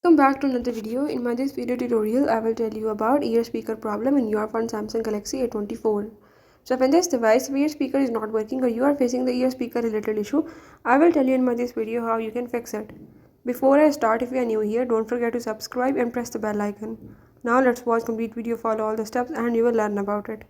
Welcome back to another video. In this video tutorial, I will tell you about ear speaker problem in your phone Samsung Galaxy A24. So if in this device ear speaker is not working or you are facing the ear speaker related issue, I will tell you in this video how you can fix it. Before I start, if you are new here, don't forget to subscribe and press the bell icon. Now let's watch complete video, follow all the steps and you will learn about it.